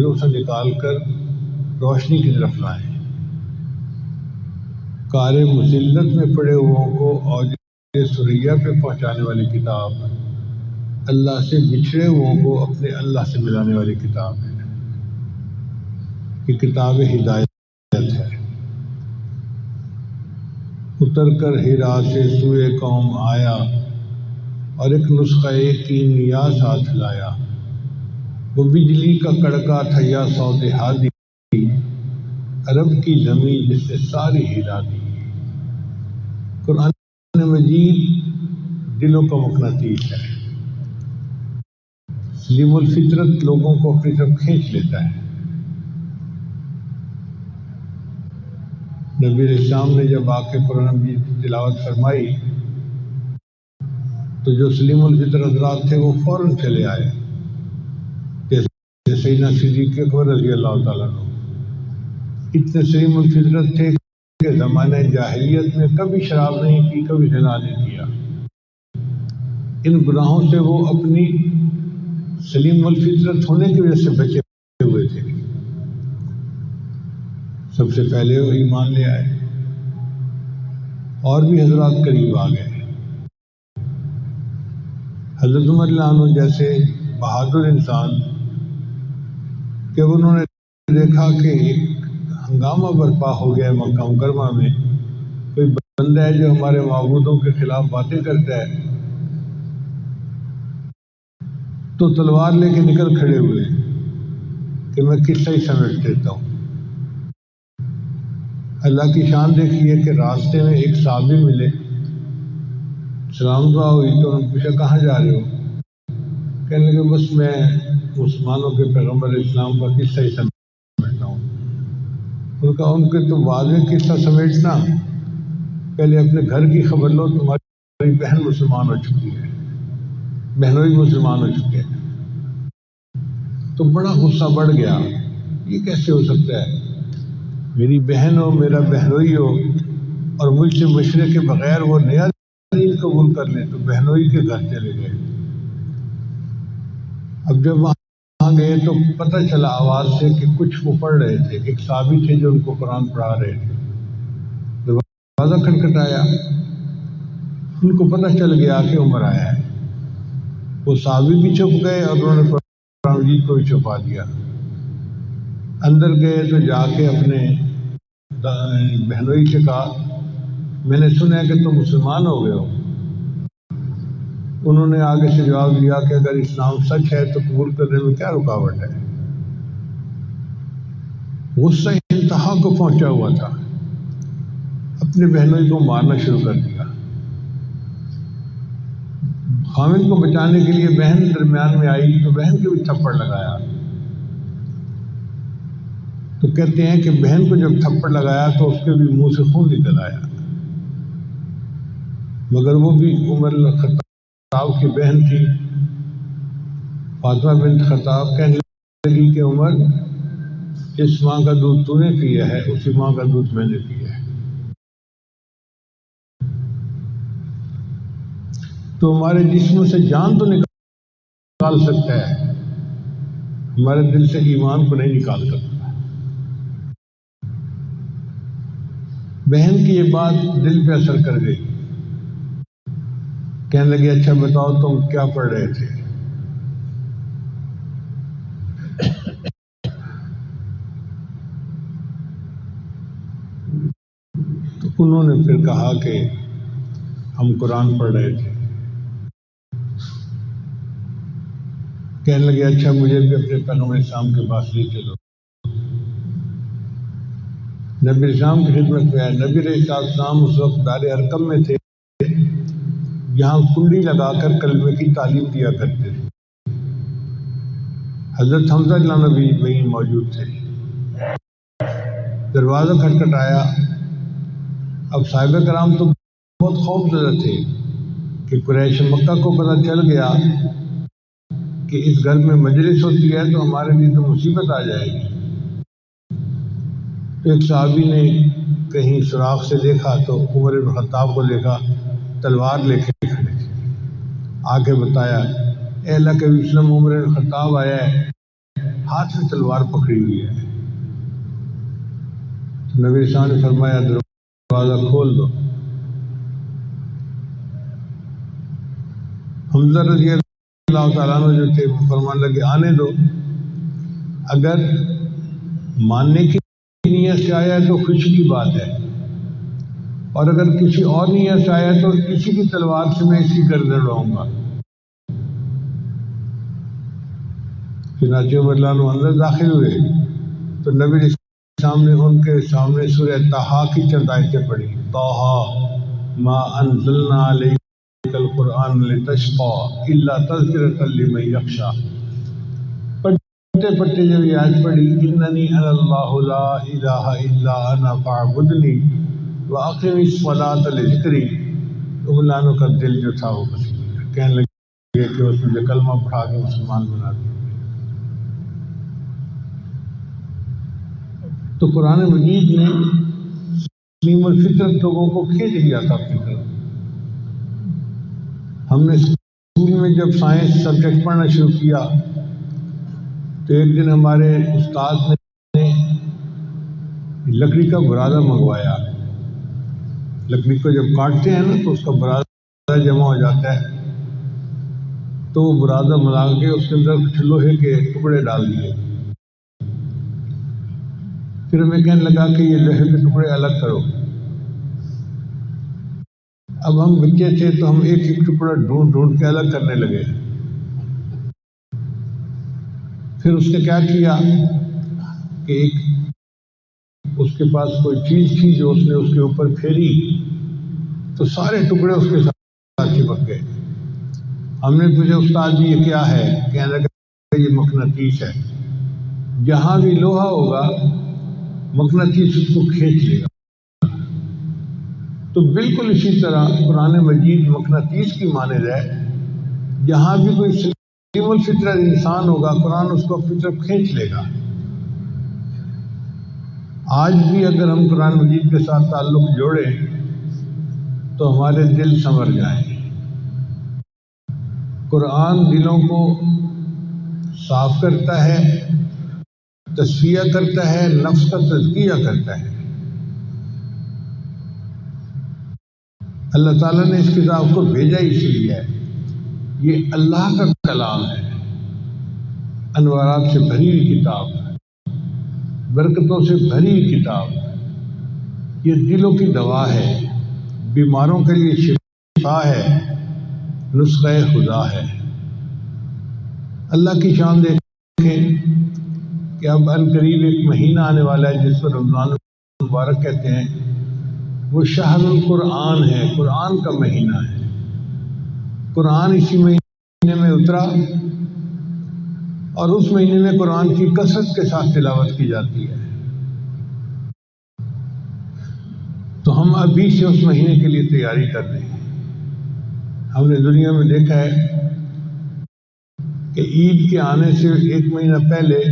اندھیروں سے نکال کر روشنی کی طرف لائیں، کار مسلط میں پڑے ہوئوں کو اوج ثریا پہ پہنچانے والی کتاب، اللہ سے بچھڑے ہوئوں کو اپنے اللہ سے ملانے والی کتاب ہے۔ یہ کتاب ہدایت ہے۔ اتر کر ہیرا سے سوئے قوم آیا، اور ایک نسخہ کی نیاز ہاتھ لایا۔ وہ بجلی کا کڑکا تھا یا صوت ہادی، عرب کی زمین جس نے ساری ہلا دی۔ قرآن مجید دلوں کا مقناطیس ہے، سلیم الفطرت لوگوں کو اپنی طرف کھینچ لیتا ہے۔ نبی علیہ السلام نے جب آ کے قرآن مجید کی تلاوت فرمائی تو جو سلیم الفطر حضرات تھے وہ فوراً چلے آئے، جیسے سیدنا صدیق اکبر رضی اللہ تعالیٰ عنہ اتنے سلیم الفطرت تھے کہ زمانہ جاہلیت میں کبھی شراب نہیں پی، کبھی زنا نہیں کیا۔ ان گناہوں سے وہ اپنی سلیم الفطرت ہونے کی وجہ سے بچے ہوئے تھے۔ سب سے پہلے وہ ایمان لے آئے، اور بھی حضرات قریب آ گئے۔ حضرت عمر رضی اللہ عنہ جیسے بہادر انسان، جب انہوں نے دیکھا کہ ایک ہنگامہ برپا ہو گیا ہے مکہ مکرمہ میں، کوئی بندہ ہے جو ہمارے معبودوں کے خلاف باتیں کرتا ہے، تو تلوار لے کے نکل کھڑے ہوئے کہ میں قصہ ہی سمیٹ دیتا ہوں۔ اللہ کی شان دیکھیے کہ راستے میں ایک صحابی ملے، سلام دعا ہوئی تو انہوں نے پوچھا کہاں جا رہے ہو؟ کہنے لگے بس میں مسلمانوں کے پیغمبر اسلام کا قصہ ہی سمیٹتا ہوں۔ ان کا ان کے تو واضح قصہ سمیٹنا، پہلے اپنے گھر کی خبر لو، تمہاری بہن مسلمان ہو چکی ہے، بہنوئی مسلمان ہو چکے ہیں۔ تو بڑا غصہ بڑھ گیا، یہ کیسے ہو سکتا ہے؟ میری بہن ہو، میرا بہنوئی ہو، اور مجھ سے مشورے کے بغیر وہ نیا دین قبول کر لیں، تو بہنوئی کے گھر چلے گئے۔ اب جب وہاں گئے تو پتہ چلا آواز سے کہ کچھ وہ پڑھ رہے تھے، ایک صحابی تھے جو ان کو قرآن پڑھا رہے تھے۔ دروازہ کھٹکھٹایا، ان کو پتہ چل گیا کہ عمر آیا ہے۔ وہ صحابی بھی چھپ گئے اور انہوں نے قرآن مجید کو بھی چھپا دیا۔ اندر گئے تو جا کے اپنے بہنوئی سے کہا میں نے سنا ہے کہ تم مسلمان ہو گئے ہو۔ انہوں نے آگے سے جواب دیا کہ اگر اسلام سچ ہے تو قبول کرنے میں کیا رکاوٹ ہے۔ غصہ انتہا کو پہنچا ہوا تھا، اپنے بہنوئی کو مارنا شروع کر دیا۔ خامد کو بچانے کے لیے بہن درمیان میں آئی تو بہن کے بھی تھپڑ لگایا۔ تو کہتے ہیں کہ بہن کو جب تھپڑ لگایا تو اس کے بھی منہ سے خون نکل آیا، مگر وہ بھی عمر الخطاب کی بہن تھی، فاطمہ بنت خطاب۔ کہنے لگی کہ عمر، جس ماں کا دودھ تو نے پیا ہے اسی ماں کا دودھ میں نے پیا ہے، تو ہمارے جسم سے جان تو نکال سکتا ہے، ہمارے دل سے ایمان کو نہیں نکال سکتا۔ بہن کی یہ بات دل پہ اثر کر گئی، کہنے لگے اچھا بتاؤ تم کیا پڑھ رہے تھے؟ تو انہوں نے پھر کہا کہ ہم قرآن پڑھ رہے تھے۔ کہنے لگے اچھا مجھے بھی اپنے پیغمبر اسلام کے پاس لے چلو۔ نبی اسلام کی خدمت میں آئے۔ نبی علیہ السلام اس وقت دار ارقم میں تھے، یہاں کنڈی لگا کر کلمے کی تعلیم دیا کرتے تھے۔ حضرت حمزہ رضی اللہ عنہ بھی وہیں موجود تھے۔ دروازہ کھٹکھٹایا۔ اب صحابہ کرام تو بہت خوف زدہ تھے کہ قریش مکہ کو پتہ چل گیا کہ اس گھر میں مجلس ہوتی ہے تو ہمارے لیے تو مصیبت آ جائے گی۔ تو ایک صحابی نے کہیں سوراخ سے دیکھا تو عمر بن خطاب کو دیکھا، تلوار لے کے کھڑے تھے۔ آ کے بتایا اے اللہ کے وسلم، عمر بن خطاب آیا ہے، ہاتھ میں تلوار پکڑی ہوئی ہے. نبی صاحب نے فرمایا دروازہ کھول دو. حمزہ رضی اللہ تعالیٰ عنہ جو تھے وہ فرمان لگے آنے دو. اگر ماننے کی نیت سے آیا ہے تو خوشی کی بات ہے، اور اگر کسی اور نیت سے آیا ہے تو کسی کی تلوار سے میں اس کی گردن اڑاؤں گا. چنانچہ عمر اللہ عنہ اندر داخل ہوئے تو نبی علیہ السلام نے ان کے سامنے سورہ طٰہٰ کی چند آیتیں پڑھی. طٰہٰ ما انزلنا علیک القرآن لتشقى الا تذکرۃ لمن یخشیٰ. پڑھتے جب یہ آیت پڑھی اننی انا اللہ لا الہ الا انا فاعبدنی واقم الصلاۃ لذکری، تو اللہ کا دل جو تھا وہ پسند گیا، کہنے لگے کہ اس نے کلمہ پڑھا کے مسلمان بنا دیا. تو قرآن مجید نے سلیم الفطرت لوگوں کو کھینچ لیا تھا اپنی طرف. ہم نے اسکول میں جب سائنس سبجیکٹ پڑھنا شروع کیا تو ایک دن ہمارے استاد نے لکڑی کا برادہ منگوایا. لکڑی کو جب کاٹتے ہیں نا تو اس کا برادہ جمع ہو جاتا ہے، تو وہ برادہ ملا کے اس کے اندر لوہے کے ٹکڑے ڈال دیے. پھر ہمیں کہنے لگا کہ یہ لوہے کے ٹکڑے الگ کرو. اب ہم بچے تھے تو ہم ایک ایک ٹکڑا ڈھونڈ ڈھونڈ کے الگ کرنے لگے. پھر اس نے کیا کیا کہ ایک اس کے پاس کوئی چیز تھی جو اس نے اس کے اوپر پھیری تو سارے ٹکڑے اس کے ساتھ چپک گئے. ہم نے پوچھا استاد جی یہ کیا ہے؟ کہنے لگا یہ مقناطیس ہے، جہاں بھی لوہا ہوگا مقناطیس اس کو کھینچ لے گا. تو بالکل اسی طرح قرآن مجید مقناطیس کی مانند ہے، جہاں بھی کوئی سلیم الفطرت انسان ہوگا قرآن اس کو اپنی طرف کھینچ لے گا. آج بھی اگر ہم قرآن مجید کے ساتھ تعلق جوڑیں تو ہمارے دل سنور جائیں. قرآن دلوں کو صاف کرتا ہے، تصفیہ کرتا ہے، نفس کا تزکیہ کرتا ہے. اللہ تعالیٰ نے اس کتاب کو بھیجا اس لیے ہے، یہ اللہ کا کلام ہے، انوارات سے بھری ہوئی کتاب ہے، برکتوں سے بھری ہوئی کتاب ہے. یہ دلوں کی دوا ہے، بیماروں کے لیے شفا ہے، نسخہ خدا ہے. اللہ کی شان دیکھیں کہ اب عنقریب ایک مہینہ آنے والا ہے جس کو رمضان مبارک کہتے ہیں. وہ شہر القرآن ہے، قرآن کا مہینہ ہے. قرآن اسی مہینے میں اترا اور اس مہینے میں قرآن کی کثرت کے ساتھ تلاوت کی جاتی ہے. تو ہم ابھی سے اس مہینے کے لیے تیاری کر رہے ہیں. ہم نے دنیا میں دیکھا ہے کہ عید کے آنے سے ایک مہینہ پہلے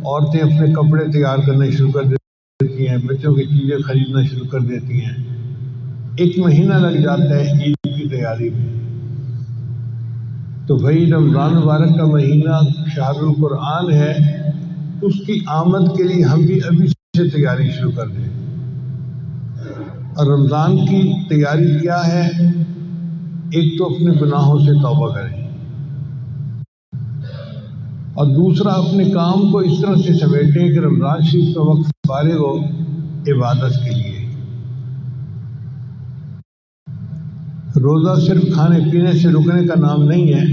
عورتیں اپنے کپڑے تیار کرنا شروع کر دیتی ہیں، بچوں کی چیزیں خریدنا شروع کر دیتی ہیں. ایک مہینہ لگ جاتا ہے عید کی تیاری میں. تو بھائی رمضان مبارک کا مہینہ شہر القرآن ہے، اس کی آمد کے لیے ہم بھی ابھی سے تیاری شروع کر دیں. اور رمضان کی تیاری کیا ہے؟ ایک تو اپنے گناہوں سے توبہ کریں، اور دوسرا اپنے کام کو اس طرح سے سمیٹیں کہ رمضان شریف کا وقت فارغ ہو عبادت کے لیے. روزہ صرف کھانے پینے سے رکنے کا نام نہیں ہے،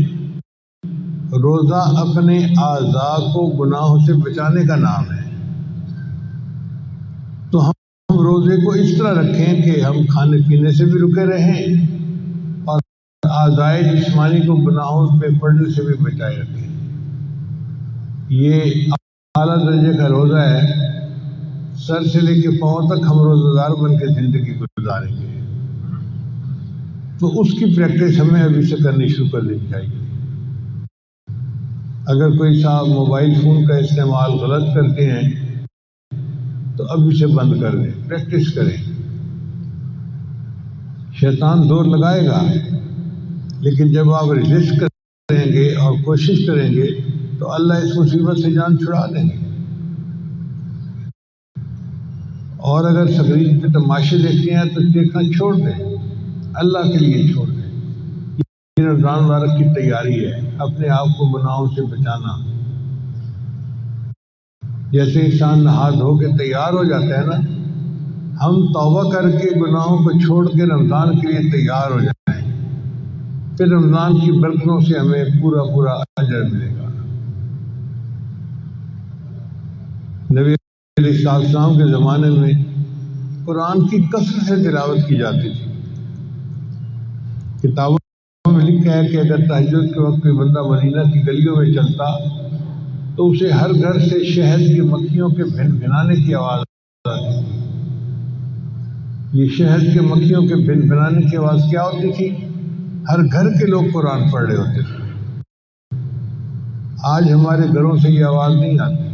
روزہ اپنے اعضاء کو گناہوں سے بچانے کا نام ہے. تو ہم روزے کو اس طرح رکھیں کہ ہم کھانے پینے سے بھی رکے رہیں اور اعضاء جسمانی کو گناہوں پہ پڑنے سے بھی بچائے رکھیں. یہ اعلیٰ درجے کا روزہ ہے، سر سے لے کے پاؤں تک ہم روزہ دار بن کے زندگی گزاریں گے. تو اس کی پریکٹس ہمیں ابھی سے کرنی شروع کر دینی چاہیے. اگر کوئی صاحب موبائل فون کا استعمال غلط کرتے ہیں تو ابھی سے بند کر دیں، پریکٹس کریں. شیطان زور لگائے گا، لیکن جب آپ ریزسٹ کریں گے اور کوشش کریں گے تو اللہ اس مصیبت سے جان چھڑا دیں گے. اور اگر تقریب کے تماشے دیکھتے ہیں تو دیکھنا چھوڑ دیں، اللہ کے لیے چھوڑ دیں. یہ رمضان مبارک کی تیاری ہے، اپنے آپ کو گناہوں سے بچانا. جیسے انسان نہا دھو کے تیار ہو جاتا ہے نا، ہم توبہ کر کے گناہوں کو چھوڑ کے رمضان کے لیے تیار ہو جائیں، پھر رمضان کی برکتوں سے ہمیں پورا پورا اجر ملے گا. نبی علیہ السلام کے زمانے میں قرآن کی کثرت سے تلاوت کی جاتی تھی. کتابوں میں لکھا ہے کہ اگر تہجد کے وقت کوئی بندہ مدینہ کی گلیوں میں چلتا تو اسے ہر گھر سے شہد کی مکھیوں کے بھن بھنانے کی آواز آتی تھی. یہ شہد کے مکھیوں کے بھن بھنانے کی آواز کیا ہوتی تھی؟ ہر گھر کے لوگ قرآن پڑھ رہے ہوتے تھے. آج ہمارے گھروں سے یہ آواز نہیں آتی،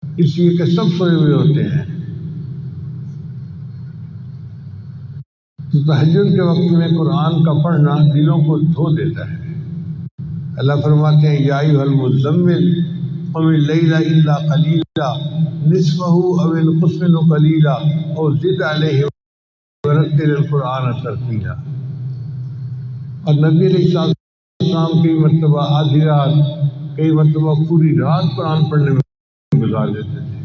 اس لیے کہ سب سوئے ہوئے ہوتے ہیں. تہجد کے وقت میں قرآن کا پڑھنا دلوں کو دھو دیتا ہے. اللہ فرماتے ہیں یا ایھا المزمل قم اللیل الا قلیلا نصفہ او انقص منہ قلیلا او زد علیہ ورتل القرآن ترتیلا. اور نبی علیہ السلام کئی مرتبہ آدھی رات، کئی مرتبہ پوری رات قرآن پڑھنے میں گزار دیتے تھے.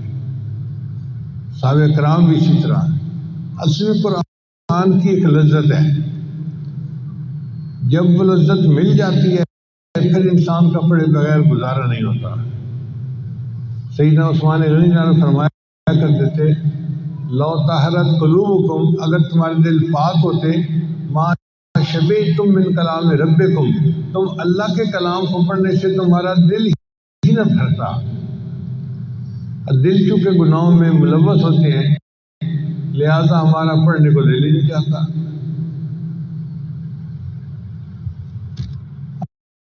صحابہ کرام بھی اسی طرح. اصل میں قرآن کی ایک لذت ہے، جب وہ لذت مل جاتی ہے پھر انسان کا پڑھے بغیر گزارا نہیں ہوتا. سیدنا عثمان غنی نے فرمایا کرتے تھے لو طہرت قلوبکم، اگر تمہارے دل پاک ہوتے، ما شبعتم من کلام ربکم، تم اللہ کے کلام کو پڑھنے سے تمہارا دل ہی نہ بھرتا. دل چونکہ گناہوں میں ملوث ہوتے ہیں لہذا ہمارا پڑھنے کو دل ہی نہیں چاہتا.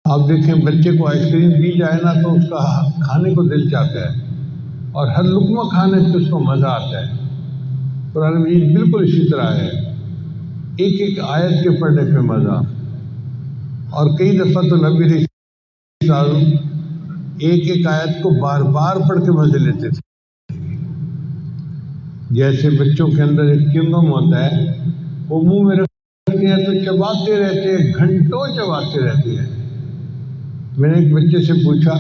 آپ دیکھیں بچے کو آئس کریم دی جائے نا تو اس کا کھانے کو دل چاہتا ہے، اور ہر لقمہ کھانے سے اس کو مزہ آتا ہے. قرآن مجید بالکل اسی طرح ہے، ایک ایک آیت کے پڑھنے پہ مزہ. اور کئی دفعہ تو نبی علیہ السلام ایک ایک آیت کو بار بار پڑھ کے مزے لیتے تھے. جیسے بچوں کے اندر ایک چنگم ہوتا ہے، وہ منہ میں رکھتے ہیں تو چباتے رہتے ہیں، گھنٹوں چباتے رہتے ہیں. میں نے ایک بچے سے پوچھا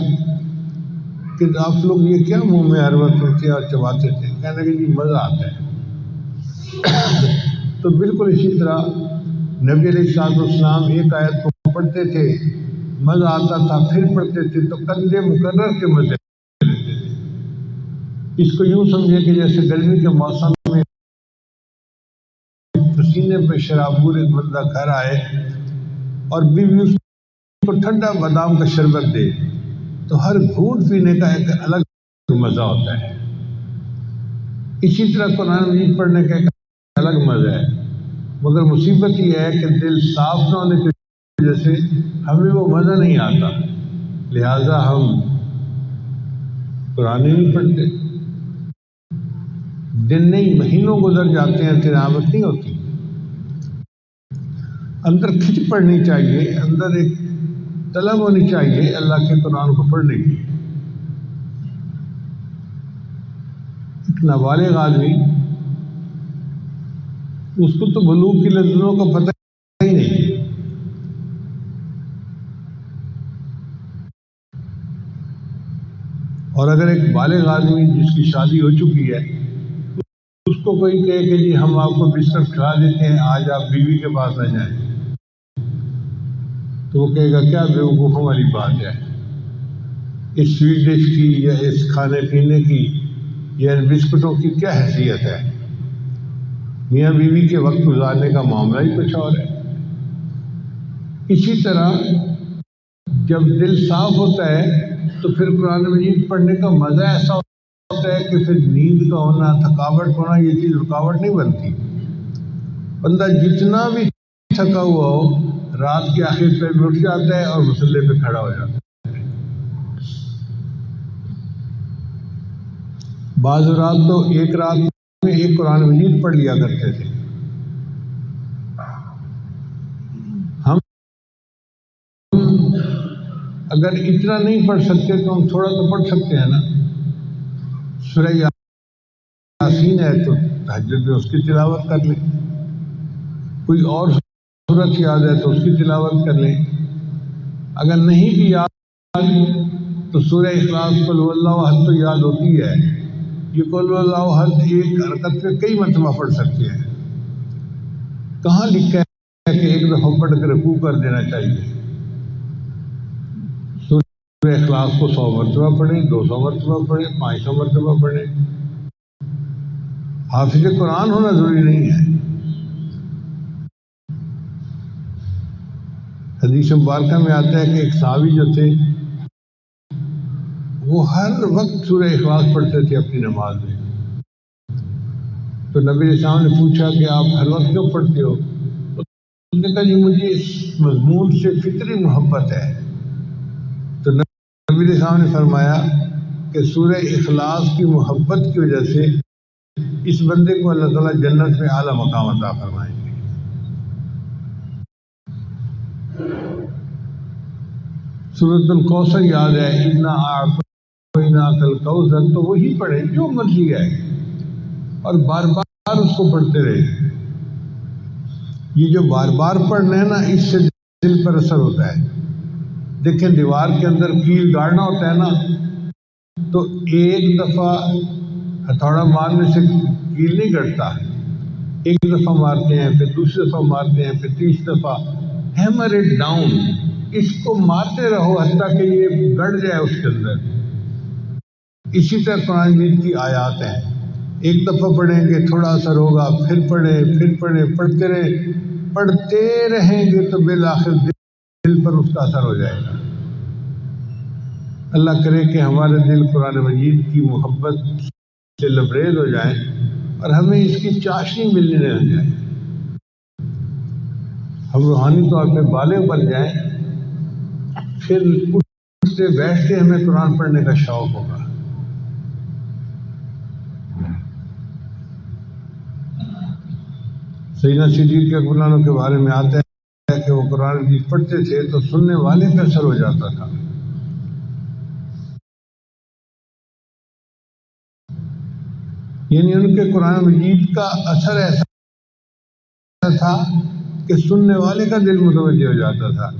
کہ آپ لوگ یہ کیا منہ میں ہر وقت رکھتے اور چباتے تھے؟ کہنے کہ جی مزہ آتا ہے. تو بالکل اسی طرح نبی علیہ السلام ایک آیت کو پڑھتے تھے، مزہ آتا تھا، پھر پڑھتے تھے تو کندھے مقرر کے مزے لیتے تھے. اس کو یوں سمجھے کہ جیسے گرمی کے موسم میں پسینے پہ شرابور ایک بندہ گھر آئے اور بیوی اس کو ٹھنڈا بادام کا شربت دے تو ہر گھونٹ پینے کا ایک الگ مزہ ہوتا ہے. اسی طرح قرآن مجید پڑھنے کا ایک الگ مزہ ہے، مگر مصیبت یہ ہے کہ دل صاف نہ ہونے کی وجہ سے ہمیں وہ مزہ نہیں آتا، لہذا ہم قرآن ہی نہیں پڑھتے. دن نہیں مہینوں گزر جاتے ہیں، تلاوت نہیں ہوتی. اندر کھچ پڑھنی چاہیے، اندر ایک طلب ہونی چاہیے اللہ کے قرآن کو پڑھنے کی. ایک نابالغ آدمی، اس کو تو بلوغ کی لذتوں کا پتہ ہی نہیں. اور اگر ایک بالغ آدمی جس کی شادی ہو چکی ہے اس کو کوئی کہے کہ جی ہم آپ کو بسکٹ کھلا دیتے ہیں، آج آپ بیوی کے پاس آ جائیں، تو وہ کہے گا کیا بیوقوفوں والی بات ہے، اس سویٹ ڈش کی یا اس کھانے پینے کی یا ان بسکٹوں کی کیا حیثیت ہے. میاں بیوی کے وقت گزارنے کا معاملہ ہی کچھ اور ہے. اسی طرح جب دل صاف ہوتا ہے تو پھر قرآن مجید پڑھنے کا مزہ ایسا ہوتا ہے کہ پھر نیند کا ہونا، تھکاوٹ ہونا یہ چیز رکاوٹ نہیں بنتی. بندہ جتنا بھی تھکا ہوا ہو رات کے آخر پہ بھی اٹھ جاتا ہے اور مصلے پہ کھڑا ہو جاتا ہے. بعض رات تو ایک رات میں ایک قرآن مجید پڑھ لیا کرتے تھے. ہم اگر اتنا نہیں پڑھ سکتے تو ہم تھوڑا تو پڑھ سکتے ہیں نا. سورہ یاسین ہے تو تہجد میں اس کی تلاوت کر لیں. کوئی اور سورت یاد ہے تو اس کی تلاوت کر لیں. اگر نہیں بھی یاد تو سورہ اخلاص قل هو اللہ احد تو یاد ہوتی ہے. یہ قل هو اللہ احد ایک حرکت میں کئی مرتبہ پڑھ سکتے ہیں. کہاں لکھا ہے کہ ایک دفعہ پڑھ کر رکوع کر دینا چاہیے؟ سورہ اخلاص کو 100 مرتبہ پڑھیں، 200 مرتبہ پڑھیں، 500 مرتبہ پڑھیں. حافظ قرآن ہونا ضروری نہیں ہے. حدیث مبارکہ میں آتا ہے کہ ایک صحابی جو تھے وہ ہر وقت سورہ اخلاص پڑھتے تھے اپنی نماز میں. تو نبی علیہ السلام نے پوچھا کہ آپ ہر وقت کیوں پڑھتے ہو؟ اس نے کہا جی مجھے اس مضمون سے فطری محبت ہے. تو نبی علیہ السلام نے فرمایا کہ سورہ اخلاص کی محبت کی وجہ سے اس بندے کو اللہ تعالیٰ جنت میں اعلیٰ مقام عطا فرمائیں گے. سورۃ الکوثر یاد ہے، اِنَّا أَعْطَيْنَاكَ الْكَوْثَرَ، تو وہی پڑھیں جو مرضی ہے اور بار بار اس کو پڑھتے رہے. یہ جو بار بار پڑھنا ہے نا اس سے دل پر اثر ہوتا ہے. دیکھیں دیوار کے اندر کیل گاڑنا ہوتا ہے نا تو ایک دفعہ ہتھوڑا مارنے سے کیل نہیں گڑتا. ایک دفعہ مارتے ہیں، پھر دوسری دفعہ مارتے ہیں، پھر تیسری دفعہ. ہیمر اٹ ڈاؤن، اس کو مارتے رہو حتیٰ کہ یہ گڑ جائے اس کے اندر. اسی طرح قرآن مجید کی آیات ہیں. ایک دفعہ پڑھیں گے تھوڑا اثر ہوگا، پھر پڑھیں، پڑھتے رہیں گے تو بالآخر دل پر اس کا اثر ہو جائے گا. اللہ کرے کہ ہمارے دل قرآن مجید کی محبت سے لبریز ہو جائیں اور ہمیں اس کی چاشنی ملنے لگ جائے. ہم روحانی طور پہ بالغ بن جائیں، پھر اٹھتے بیٹھتے ہمیں قرآن پڑھنے کا شوق ہوگا. سیدنا صدیق اکبر عنہ کے بارے میں آتا ہے کہ وہ قرآن مجید پڑھتے تھے تو سننے والے پہ اثر ہو جاتا تھا. یعنی ان کے قرآن مجید کا اثر ایسا تھا کہ سننے والے کا دل متوجہ ہو جاتا تھا.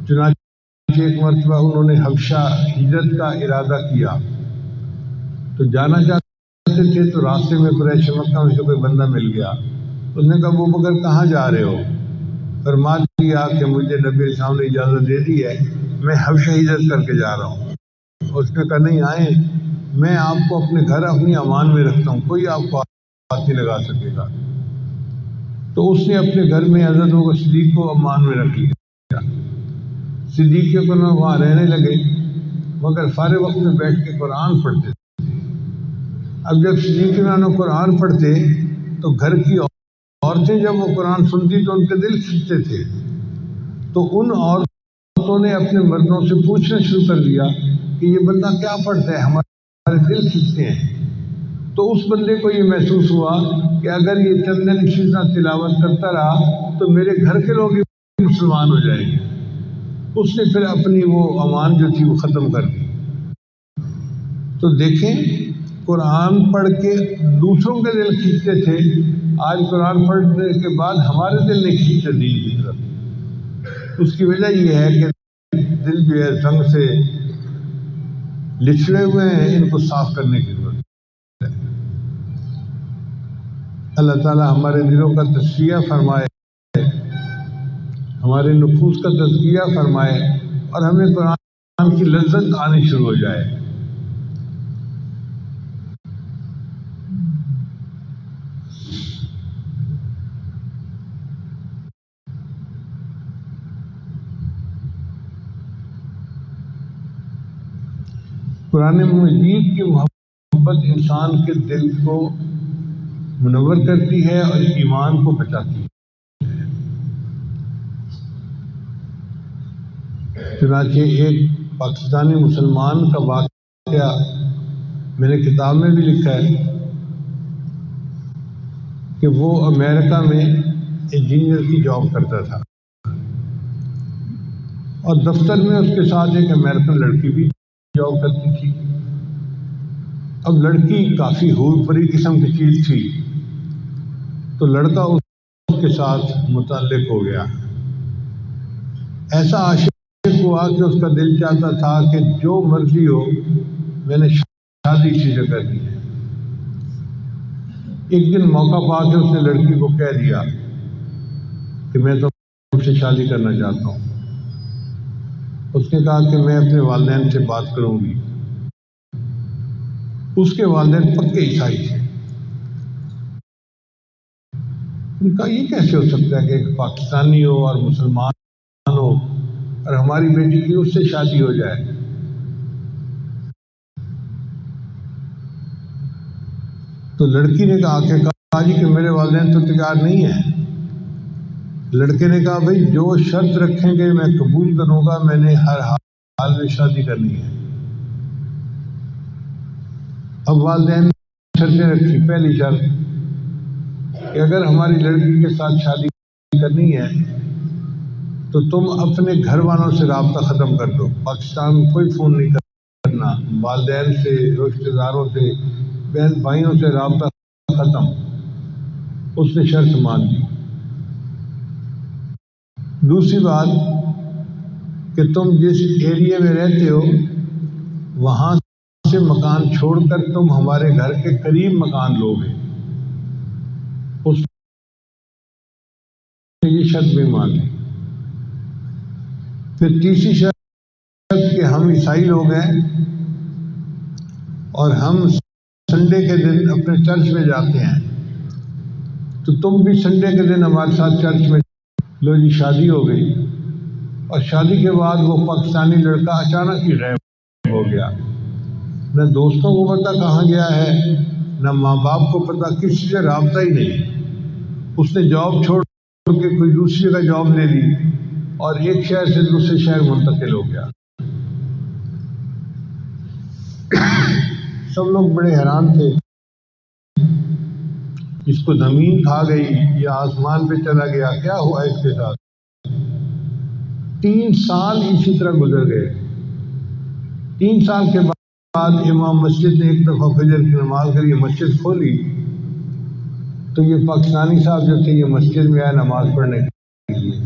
چنانچہ ایک مرتبہ انہوں نے حبشہ ہجرت کا ارادہ کیا تو جانا چاہتے تھے تو راستے میں قریش مکہ میں سے کوئی بندہ مل گیا. اس نے کہا ابو بکر کہاں جا رہے ہو؟ فرما دیا کہ مجھے نبی علیہ السلام نے اجازت دے دی ہے، میں حبشہ ہجرت کر کے جا رہا ہوں. اس نے کہا نہیں آئیں، میں آپ کو اپنے گھر اپنی امان میں رکھتا ہوں، کوئی آپ کو ہاتھ نہیں لگا سکے گا. تو اس نے اپنے گھر میں حضرت ابوبکر صدیق کو امان میں رکھ لیا. صدیق کے وہاں رہنے لگے مگر فارغ وقت میں بیٹھ کے قرآن پڑھتے تھے. اب جب صدیق قرآن پڑھتے تو گھر کی عورتیں جب وہ قرآن سنتی تو ان کے دل کھنچتے تھے. تو ان عورتوں نے اپنے مردوں سے پوچھنا شروع کر دیا کہ یہ بندہ کیا پڑھتا ہے، ہمارے دل کھنچتے ہیں. تو اس بندے کو یہ محسوس ہوا کہ اگر یہ چند دن اسی طرح تلاوت کرتا رہا تو میرے گھر کے لوگ بھی مسلمان ہو جائیں گے. اس نے پھر اپنی وہ امان جو تھی وہ ختم کر دی. تو دیکھیں قرآن پڑھ کے دوسروں کے دل کھینچتے تھے، آج قرآن پڑھنے کے بعد ہمارے دل نہیں کھینچتے دین کی طرف. اس کی وجہ یہ ہے کہ دل جو ہے زنگ سے لچڑے ہوئے ہیں، ان کو صاف کرنے کی ضرورت ہے. اللہ تعالیٰ ہمارے دلوں کا تزکیہ فرمائے، ہمارے نفوس کا تزکیہ فرمائے اور ہمیں قرآن کی لذت آنی شروع ہو جائے. قرآن مجید کی محبت انسان کے دل کو منور کرتی ہے اور ایمان کو بچاتی ہے. چنانچہ ایک پاکستانی مسلمان کا واقعہ میں نے کتاب میں بھی لکھا ہے کہ وہ امریکہ میں انجینئر کی جاب کرتا تھا. اور دفتر میں اس کے ساتھ ایک امریکن لڑکی بھی جاب کرتی تھی۔ اب لڑکی کافی حور پری قسم کی چیز تھی، تو لڑکا اس کے ساتھ متعلق ہو گیا۔ ایسا عاشق ہوا کہ اس کا دل چاہتا تھا کہ جو مرضی ہو میں نے شادی اسی سے کرنی ہے۔ ایک دن موقع پا کے اس نے لڑکی کو کہہ دیا کہ میں تم سے شادی کرنا چاہتا ہوں۔ اس نے کہا کہ میں اپنے والدین سے بات کروں گی۔ اس کے والدین پکے عیسائی تھے۔ ان کا یہ کیسے ہو سکتا ہے کہ ایک پاکستانی ہو اور مسلمان ہو اور ہماری بیٹی کی اس سے شادی ہو جائے؟ تو لڑکی نے کہا جی کہ میرے والدین تو تیار نہیں ہیں۔ لڑکے نے کہا بھائی جو شرط رکھیں گے میں قبول کروں گا، میں نے ہر حال میں شادی کرنی ہے۔ اب والدین نے شرطیں رکھی۔ پہلی شرط کہ اگر ہماری لڑکی کے ساتھ شادی کرنی ہے تو تم اپنے گھر والوں سے رابطہ ختم کر دو، پاکستان میں کوئی فون نہیں کرنا، والدین سے، رشتہ داروں سے، بہن بھائیوں سے رابطہ ختم۔ اس نے شرط مان لی۔ دوسری بات کہ تم جس ایریا میں رہتے ہو وہاں سے مکان چھوڑ کر تم ہمارے گھر کے قریب مکان لو گے۔ اس نے یہ شرط بھی مان لی۔ پھر تیسری شرط کہ ہم عیسائی لوگ ہیں اور ہم سنڈے کے دن اپنے چرچ میں جاتے ہیں، تو تم بھی سنڈے کے دن ہمارے ساتھ چرچ میں۔ لو جی شادی ہو گئی، اور شادی کے بعد وہ پاکستانی لڑکا اچانک ہی غائب ہو گیا۔ نہ دوستوں کو پتا کہاں گیا ہے، نہ ماں باپ کو پتا، کسی سے رابطہ ہی نہیں۔ اس نے جاب چھوڑ کے کوئی دوسری جگہ جاب لے لی اور ایک شہر سے دوسرے شہر منتقل ہو گیا۔ سب لوگ بڑے حیران تھے، اس کو زمین کھا گئی یا آسمان پہ چلا گیا، کیا ہوا اس کے ساتھ؟ 3 سال اسی طرح گزر گئے۔ 3 سال کے بعد امام مسجد نے ایک دفعہ فجر کی نماز کے لیے مسجد کھولی، تو یہ پاکستانی صاحب جو تھے یہ مسجد میں آئے نماز پڑھنے کے لیے۔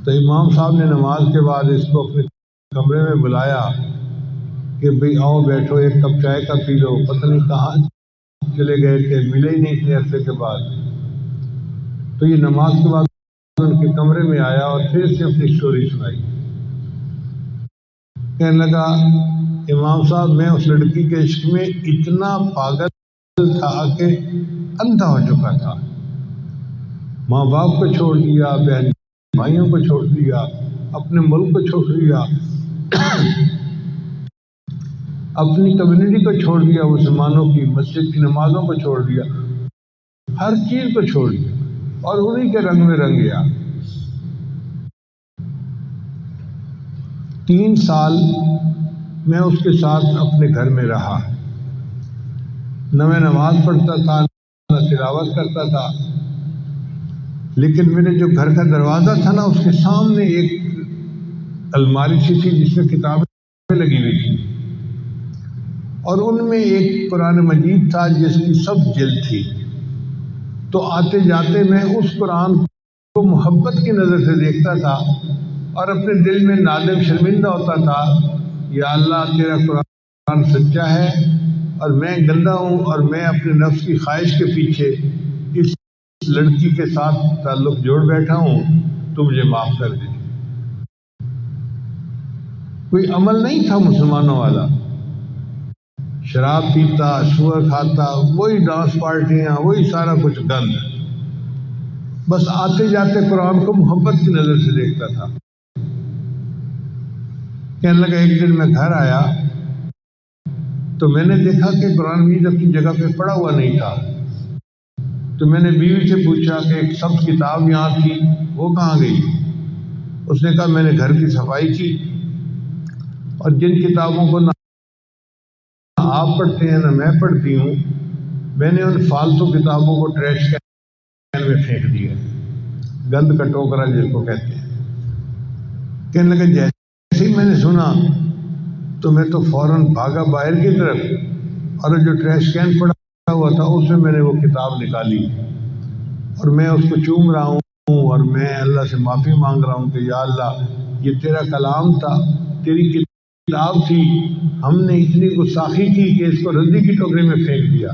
تو امام صاحب نے نماز کے بعد اس کو اپنے کمرے میں بلایا کہ بھئی آؤ بیٹھو، ایک کپ چائے کا پی لو۔ پتہ نہیں کہاں چلے گئے تھے، ملے ہی نہیں تھے عرصے کے بعد۔ تو یہ نماز کے بعد ان کے کمرے میں آیا اور پھر سے اپنی سٹوری سنائی۔ کہنے لگا امام صاحب میں اس لڑکی کے عشق میں اتنا پاگل تھا کہ اندھا ہو چکا تھا۔ ماں باپ کو چھوڑ دیا، بہن بھائیوں کو چھوڑ دیا، اپنے ملک کو چھوڑ دیا، اپنی کمیونٹی کو چھوڑ دیا، مسلمانوں کی مسجد کی نمازوں کو چھوڑ دیا، ہر چیز کو چھوڑ دیا اور انہی کے رنگ میں رنگ گیا۔ 3 سال میں اس کے ساتھ اپنے گھر میں رہا، نہ میں نماز پڑھتا تھا نہ تلاوت کرتا تھا، لیکن میرے جو گھر کا دروازہ تھا نا اس کے سامنے ایک الماری سی تھی جس میں کتابیں لگی ہوئی تھی، اور ان میں ایک قرآن مجید تھا جس کی سب جلد تھی۔ تو آتے جاتے میں اس قرآن کو محبت کی نظر سے دیکھتا تھا اور اپنے دل میں نادم شرمندہ ہوتا تھا، یا اللہ تیرا قرآن سچا ہے اور میں گندا ہوں اور میں اپنے نفس کی خواہش کے پیچھے اس لڑکی کے ساتھ تعلق جوڑ بیٹھا ہوں، تو مجھے معاف کر دے۔ کوئی عمل نہیں تھا مسلمانوں والا، شراب پیتا، سور کھاتا، وہی ڈانس پارٹیاں، وہی سارا کچھ گند، بس آتے جاتے قرآن کو محبت کی نظر سے دیکھتا تھا۔ کہنے لگا ایک دن میں گھر آیا تو میں نے دیکھا کہ قرآن مجید اپنی جگہ پہ پڑا ہوا نہیں تھا، تو میں نے بیوی سے پوچھا کہ ایک سبز کتاب یہاں تھی، وہ کہاں گئی؟ اس نے کہا میں نے گھر کی صفائی کی اور جن کتابوں کو نہ آپ پڑھتے ہیں نہ میں پڑھتی ہوں، میں نے ان فالتو کتابوں کو ٹریش کین میں پھینک دیا، گند کا ٹوکرا جس کو کہتے ہیں۔ کہنے لگا جیسے ہی میں نے سنا تو میں تو فوراً بھاگا باہر کی طرف، اور جو ٹریش کین پڑا ہوا تھا اس میں نے وہ کتاب نکالی اور میں اس کو چوم رہا ہوں اور میں اللہ سے معافی مانگ رہا ہوں کہ یا اللہ یہ تیرا کلام تھا، تیری کتاب تھی، ہم نے اتنی گستاخی کی کہ اس کو ردی کی ٹوکری میں پھینک دیا۔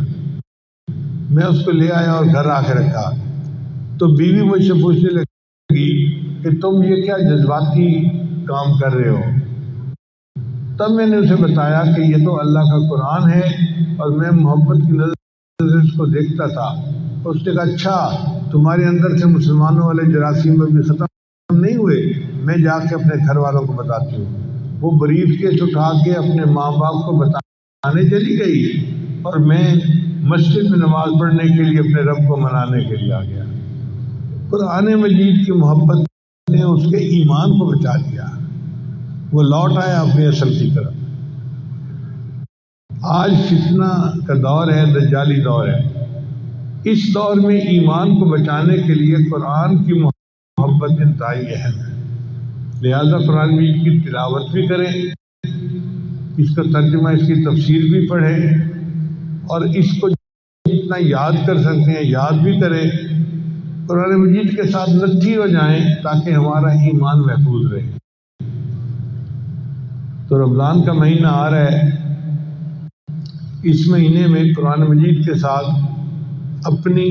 میں اس کو لے آیا اور گھر آ کے رکھا تو بیوی مجھ سے پوچھنے لگی کہ تم یہ کیا جذباتی کام کر رہے ہو؟ تب میں نے اسے بتایا کہ یہ تو اللہ کا قرآن ہے اور میں محبت کی نظر سے اس کو دیکھتا تھا۔ اس نے کہا اچھا تمہارے اندر سے مسلمانوں والے جراثیم بھی ختم نہیں ہوئے؟ میں جا کے اپنے گھر والوں کو بتاتی ہوں۔ وہ بریف کیس اٹھا کے اپنے ماں باپ کو بتانے چلی گئی اور میں مسجد میں نماز پڑھنے کے لیے اپنے رب کو منانے کے لیے آ گیا۔ قرآن مجید کی محبت نے اس کے ایمان کو بچا لیا، وہ لوٹ آیا اپنی اصل کی طرف۔ آج فتنہ کا دور ہے، دجالی دور ہے، اس دور میں ایمان کو بچانے کے لیے قرآن کی محبت انتہائی اہم ہے۔ لہذا قرآن مجید کی تلاوت بھی کریں، اس کا ترجمہ اس کی تفسیر بھی پڑھیں اور اس کو جتنا یاد کر سکتے ہیں یاد بھی کریں، قرآن مجید کے ساتھ لٹھی ہو جائیں تاکہ ہمارا ایمان محفوظ رہے۔ تو رمضان کا مہینہ آ رہا ہے، اس مہینے میں قرآن مجید کے ساتھ اپنی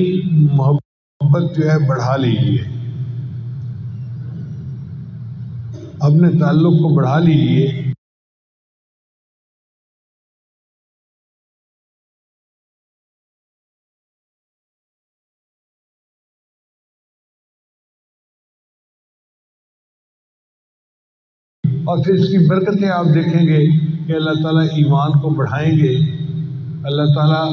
محبت جو ہے بڑھا لیجیے، اپنے تعلق کو بڑھا لیجیے۔ اور پھر اس کی برکتیں آپ دیکھیں گے کہ اللہ تعالیٰ ایمان کو بڑھائیں گے، اللہ تعالیٰ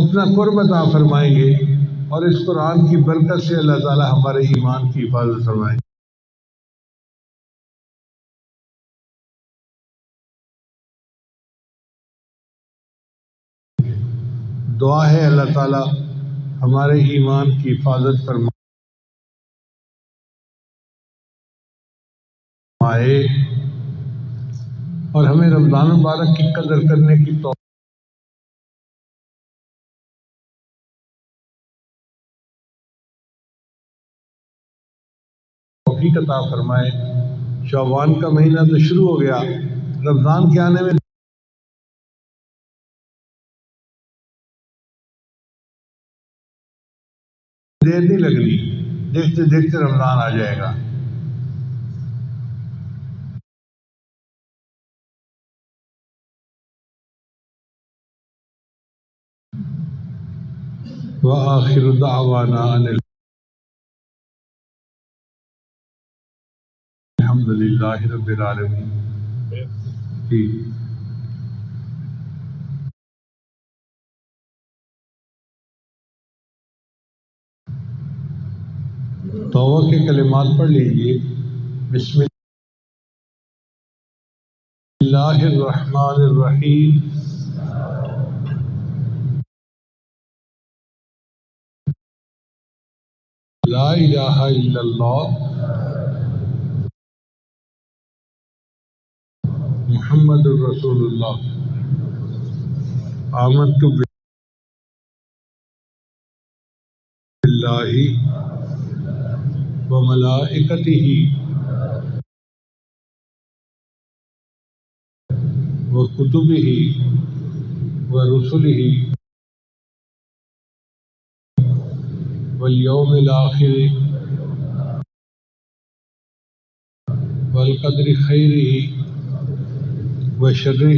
اپنا قرب عطا فرمائیں گے اور اس قرآن کی برکت سے اللہ تعالیٰ ہمارے ایمان کی حفاظت فرمائیں گے۔ دعا ہے اللہ تعالیٰ ہمارے ایمان کی حفاظت فرمائے اور ہمیں رمضان مبارک کی قدر کرنے کی توفیق عطا فرمائے۔ شعبان کا مہینہ تو شروع ہو گیا، رمضان کے آنے میں دیر نہیں لگنی، دیکھتے دیکھتے رمضان آ جائے گا۔ وآخر دعوانا ان الحمد للہ رب العالمین۔ توبہ کے کلمات پڑھ لیجئے۔ بسم اللہ الرحمن الرحیم، لا الہ الا اللہ محمد الرسول اللہ، آمنت باللہ وملائکتہ وکتبہ ورسلہ والیوم الآخر والقدر خیرہ وشرہ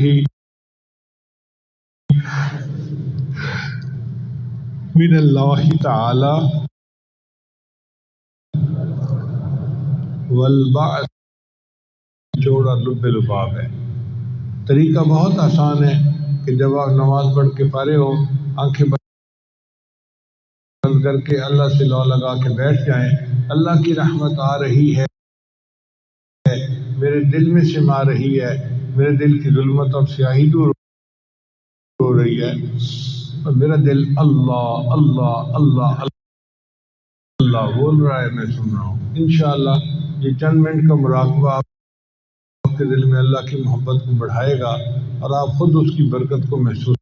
من اللہ تعالی والبعث۔ جوڑا لب لباب ہے۔ طریقہ بہت آسان ہے کہ جب آپ نماز پڑھ کے فارغ ہو، آنکھیں بند کر کے اللہ سے لو لگا کے بیٹھ جائیں۔ اللہ کی رحمت آ رہی ہے، میرے دل میں سما رہی ہے، میرے دل کی ظلمت اور سیاہی دور ہو رہی ہے اور میرا دل اللہ اللہ اللہ اللہ بول رہا ہے، میں سن رہا ہوں۔ انشاءاللہ یہ چند منٹ کا مراقبہ آپ کے دل میں اللہ کی محبت کو بڑھائے گا اور آپ خود اس کی برکت کو محسوس